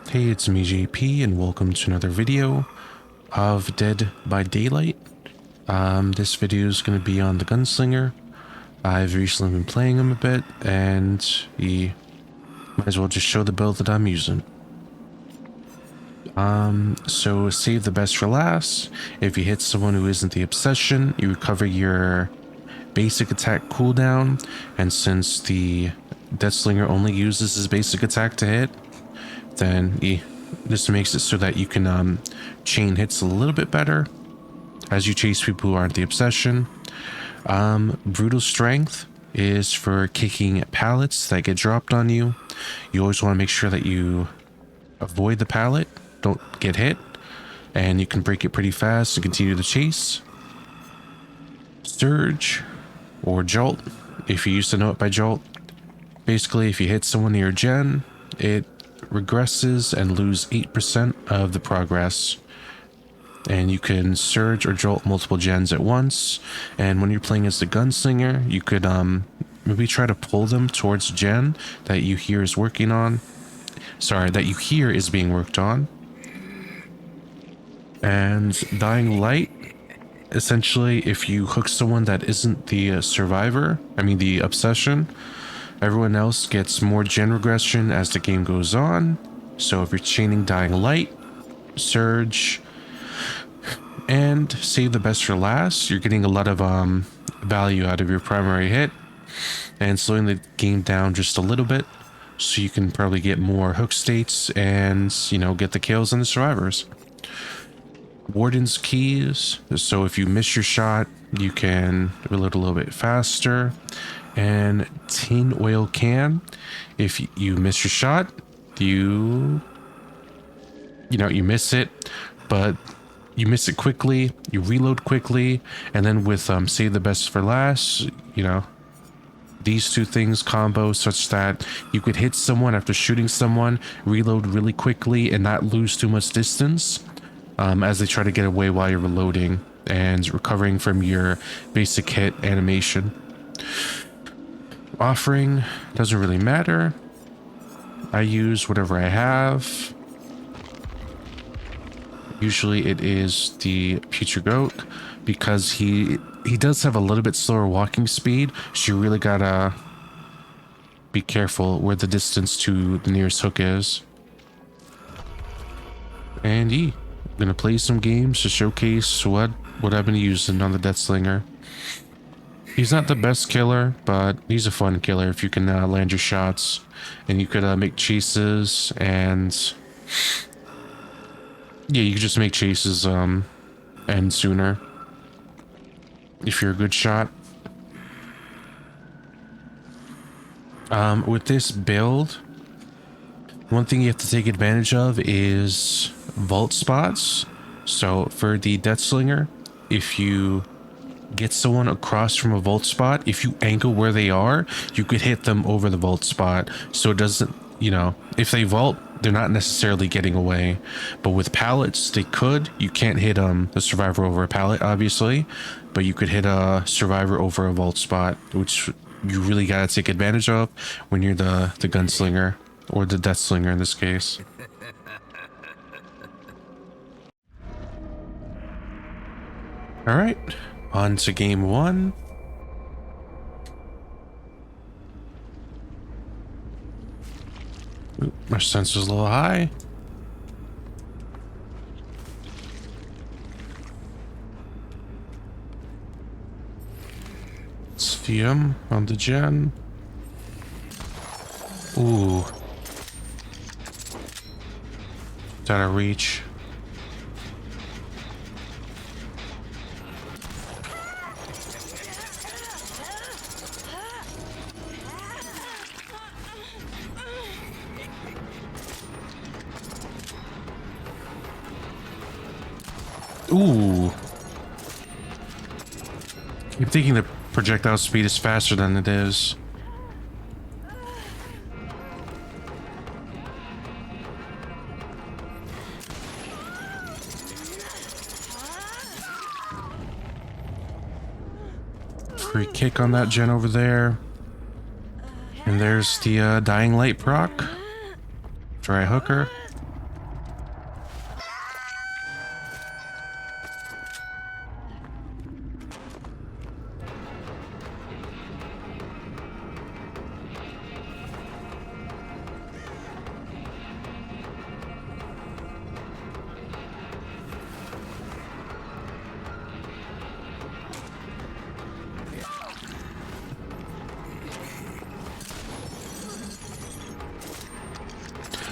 Hey, it's me JP and welcome to another video of Dead by Daylight. This video is going to be on the Gunslinger. I've recently been playing him a bit and we might as well just show the build that I'm using. So save the best for last. If you hit someone who isn't the obsession, you recover your basic attack cooldown, and since the Deathslinger only uses his basic attack to hit, then this makes it so that you can chain hits a little bit better as you chase people who aren't the obsession. Brutal strength is for kicking pallets that get dropped on you. You always want to make sure that you avoid the pallet, don't get hit, and you can break it pretty fast to continue the chase. Surge or jolt, if you used to know it by jolt. Basically, if you hit someone near gen, it regresses and lose 8% of the progress, and you can surge or jolt multiple gens at once. And when you're playing as the Gunslinger, you could maybe try to pull them towards gen that you hear is working on, that you hear is being worked on. And Dying Light, essentially, if you hook someone that isn't the survivor, the obsession, everyone else gets more gen regression as the game goes on. So if you're chaining Dying Light, Surge, and save the best for last, you're getting a lot of value out of your primary hit and slowing the game down just a little bit, so you can probably get more hook states and, get the kills and the survivors. Warden's keys, so if you miss your shot, you can reload a little bit faster. And tin oil can, if you miss your shot, you miss it, but you miss it quickly, you reload quickly. And then with save the best for last, these two things combo such that you could hit someone after shooting someone, reload really quickly and not lose too much distance as they try to get away while you're reloading and recovering from your basic hit animation. Offering doesn't really matter. I use whatever I have. Usually it is the Putrid Oak, because he does have a little bit slower walking speed, so you really gotta be careful where the distance to the nearest hook is. And I'm gonna play some games to showcase what I've been using on the Deathslinger. He's not the best killer, but he's a fun killer if you can land your shots, and you could make chases, and yeah, you could just make chases end sooner if you're a good shot. With this build, one thing you have to take advantage of is vault spots. So for the Deathslinger, if you get someone across from a vault spot, if you angle where they are, you could hit them over the vault spot. So it doesn't, if they vault, they're not necessarily getting away. But with pallets, they could. You can't hit the survivor over a pallet, obviously, but you could hit a survivor over a vault spot, which you really gotta take advantage of when you're the Gunslinger, or the Deathslinger in this case. All right. On to game one. Ooh, my sensor's a little high. See him on the gen. Ooh. It's out of reach. Ooh. Keep thinking the projectile speed is faster than it is. Free kick on that gen over there. And there's the Dying Light proc. Try hooker.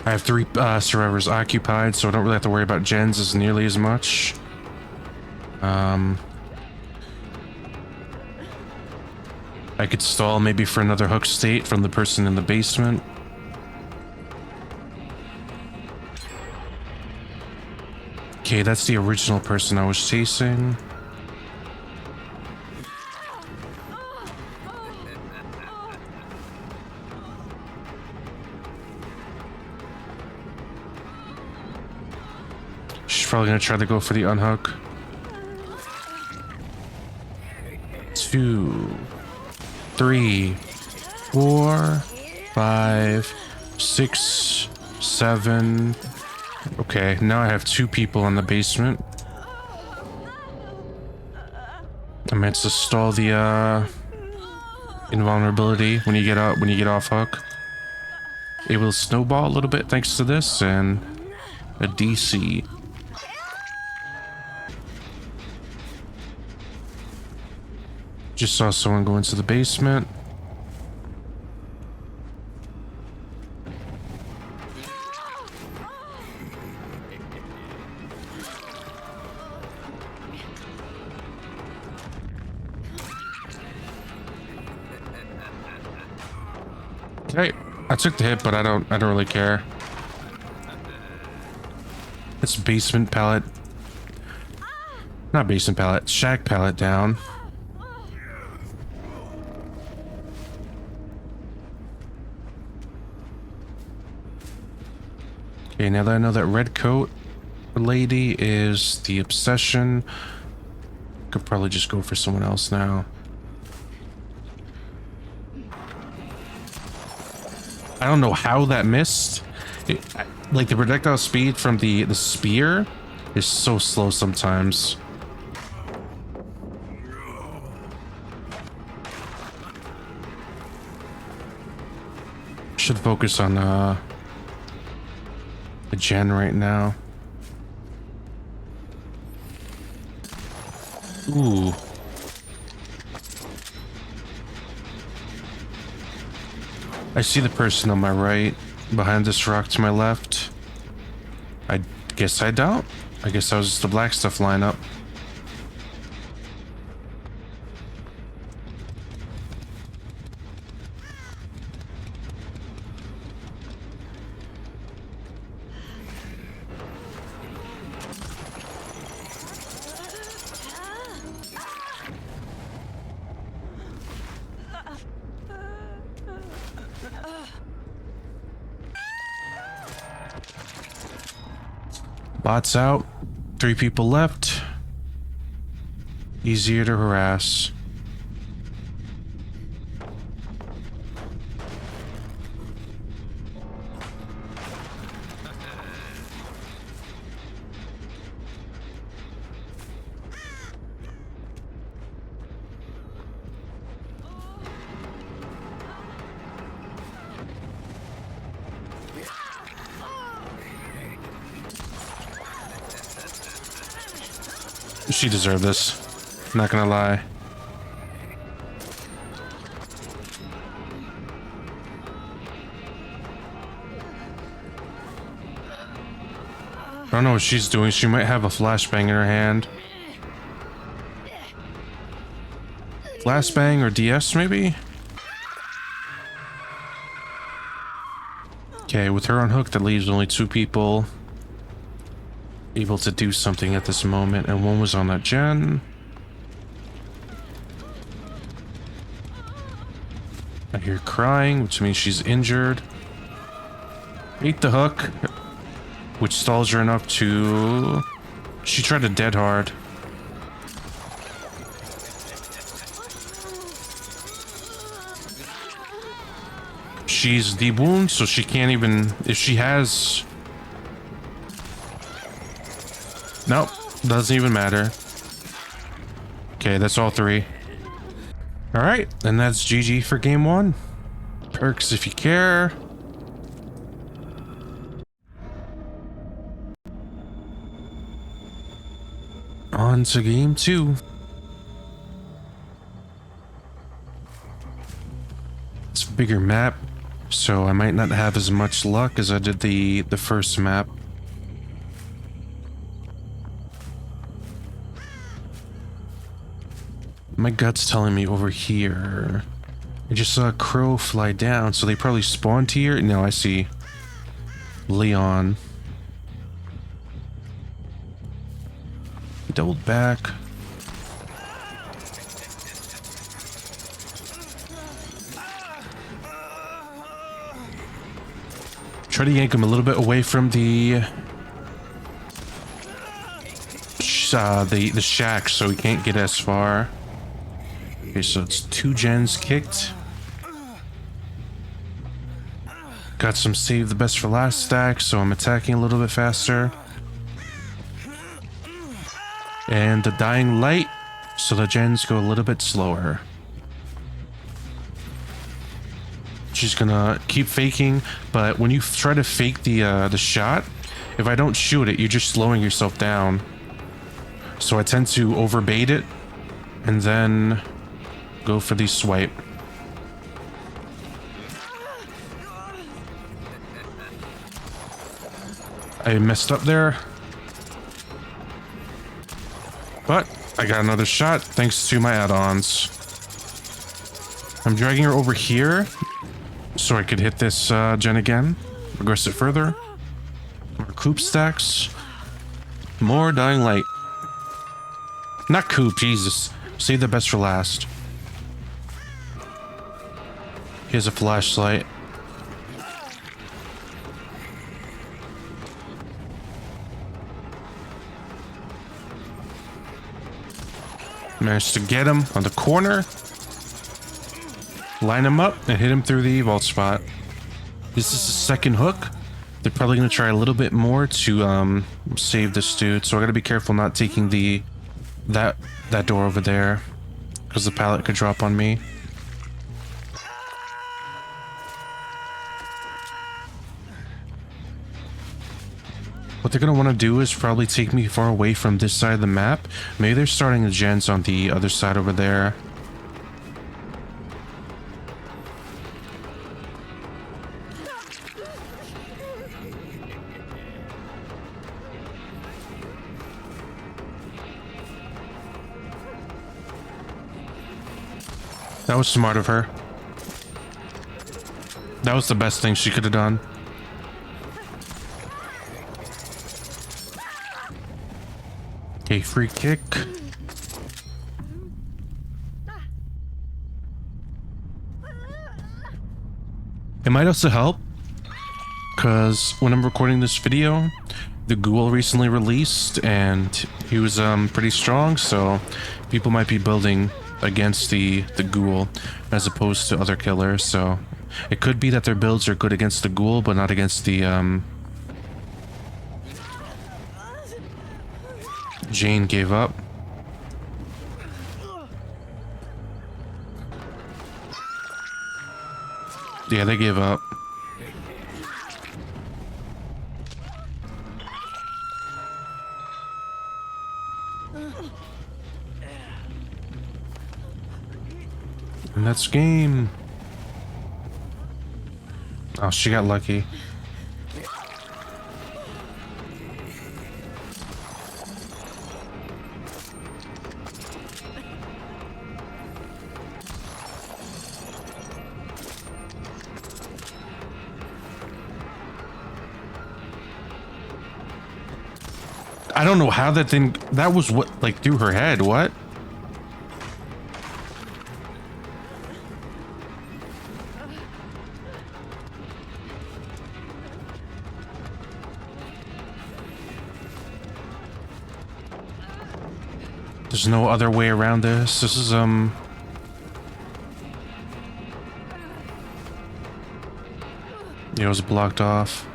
I have 3 survivors occupied, so I don't really have to worry about gens as nearly as much. I could stall maybe for another hook state from the person in the basement. Okay, that's the original person I was chasing. She's probably gonna try to go for the unhook. 2, 3, 4, 5, 6, 7. Okay, now I have 2 people in the basement. I meant to stall the invulnerability when you get off hook. It will snowball a little bit thanks to this and a DC. Just saw someone go into the basement. Okay, I took the hit, but I don't really care. It's basement pallet. Not basement pallet, shack pallet down. Okay, now that I know that red coat lady is the obsession, could probably just go for someone else now. I don't know how that missed. Like the projectile speed from the spear is so slow sometimes. Should focus on the gen right now. Ooh. I see the person on my right, behind this rock to my left. I guess I don't. I guess that was the black stuff lineup. Bots out. 3 people left. Easier to harass. She deserved this. Not gonna lie. I don't know what she's doing. She might have a flashbang in her hand. Flashbang or DS maybe? Okay, with her unhooked, that leaves only 2 people able to do something at this moment, and one was on that gen. I hear crying, which means she's injured. Ate the hook, which stalls her enough to... She tried to dead hard. She's dewound, so she can't even... If she has... Nope, doesn't even matter. Okay, that's all 3. Alright, and that's GG for game 1. Perks if you care. On to game 2. It's a bigger map. So I might not have as much luck as I did the first map. My gut's telling me over here. I just saw a crow fly down, so they probably spawned here. No, I see Leon. Doubled back. Try to yank him a little bit away from the shack so he can't get as far. Okay, so it's 2 gens kicked. Got some save the best for last stack, so I'm attacking a little bit faster. And the dying light, so the gens go a little bit slower. She's gonna keep faking, but when you try to fake the shot, if I don't shoot it, you're just slowing yourself down. So I tend to overbait it and then go for the swipe. I messed up there, but I got another shot thanks to my add-ons. I'm dragging her over here so I could hit this gen again, progress it further. More coop stacks, more dying light. Not coop, Jesus. Save the best for last. Here's a flashlight. Managed to get him on the corner. Line him up and hit him through the vault spot. This is the second hook. They're probably going to try a little bit more to save this dude. So I got to be careful not taking that door over there, because the pallet could drop on me. What they're going to want to do is probably take me far away from this side of the map. Maybe they're starting the gens on the other side over there. That was smart of her. That was the best thing she could have done. Okay, free kick. It might also help, because when I'm recording this video, the ghoul recently released, and he was pretty strong, so people might be building against the ghoul as opposed to other killers. So it could be that their builds are good against the ghoul, but not against the Jane gave up. Yeah, they gave up. And that's game. Oh, she got lucky. I don't know how that thing, that was what, like, through her head, what? There's no other way around this. This is, yeah, it was blocked off.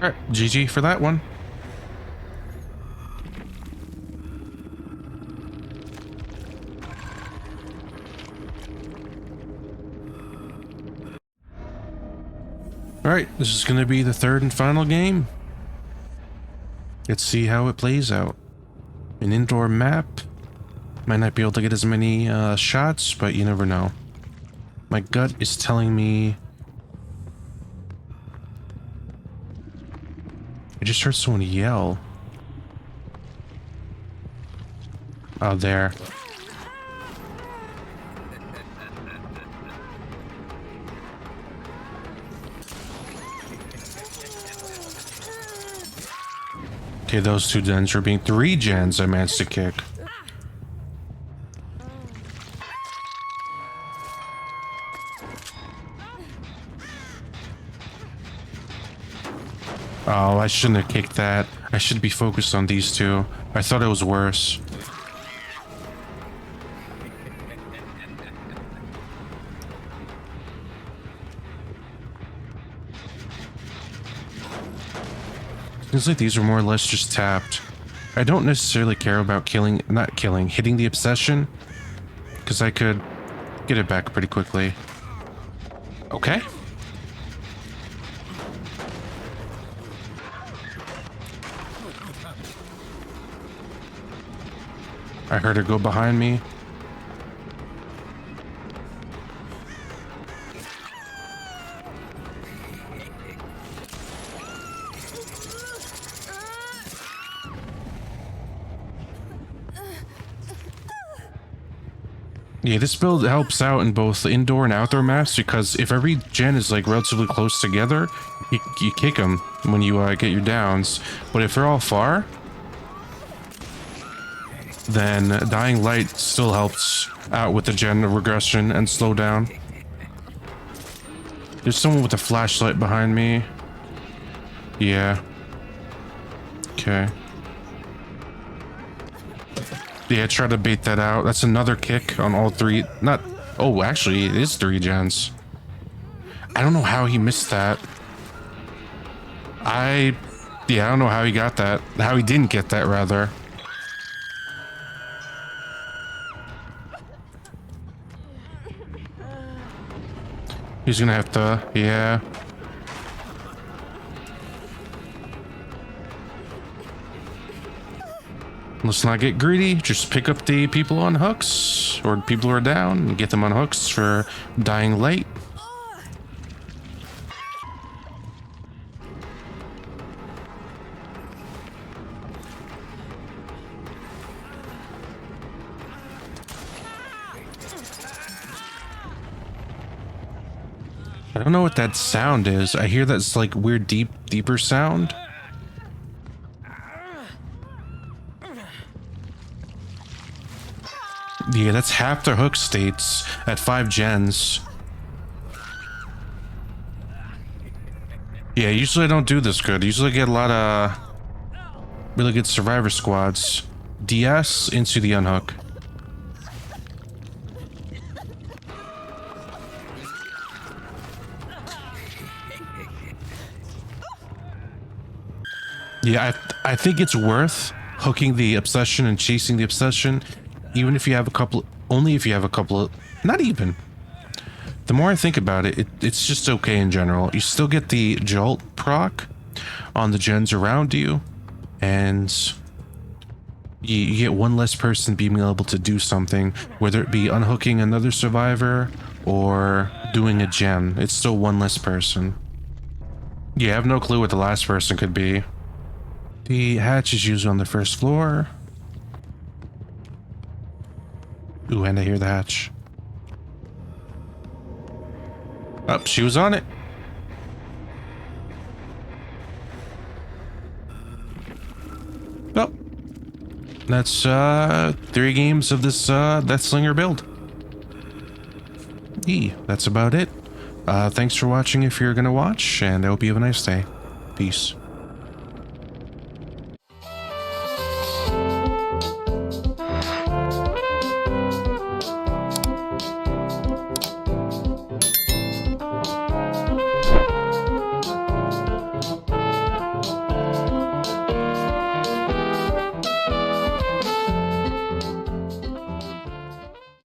Alright, GG for that one. Alright, this is going to be the third and final game. Let's see how it plays out. An indoor map. Might not be able to get as many shots, but you never know. My gut is telling me... I just heard someone yell. Oh, there. Okay, those two gens are being 3 gens I managed to kick. Oh, I shouldn't have kicked that. I should be focused on these two. I thought it was worse. Seems like these are more or less just tapped. I don't necessarily care about hitting the obsession, because I could get it back pretty quickly. Okay. I heard her go behind me. Yeah, this build helps out in both the indoor and outdoor maps, because if every gen is like relatively close together, you kick them when you get your downs. But if they're all far, then Dying Light still helps out with the gen regression and slow down. There's someone with a flashlight behind me. Yeah. Okay. Yeah, try to bait that out. That's another kick on all 3. Not... Oh, actually, it is 3 gens. I don't know how he missed that. Yeah, I don't know how he got that. How he didn't get that, rather. He's gonna have to... Yeah. Let's not get greedy. Just pick up the people on hooks, or people who are down, and get them on hooks for Dying Light. I don't know what that sound is. I hear that's like weird deeper sound. Yeah, that's half their hook states at 5 gens. Yeah, usually I don't do this good. Usually I get a lot of really good survivor squads. DS into the unhook. Yeah, I think it's worth hooking the obsession and chasing the obsession, even if you have a couple, only if you have a couple of, not even. The more I think about it, it's just okay in general. You still get the jolt proc on the gens around you, and you get one less person being able to do something, whether it be unhooking another survivor or doing a gen. It's still one less person. Yeah, I have no clue what the last person could be. The hatch is usually on the first floor. Ooh, and I hear the hatch. Oh, she was on it. Well, that's 3 games of this Gunslinger build. That's about it. Thanks for watching if you're gonna watch, and I hope you have a nice day. Peace.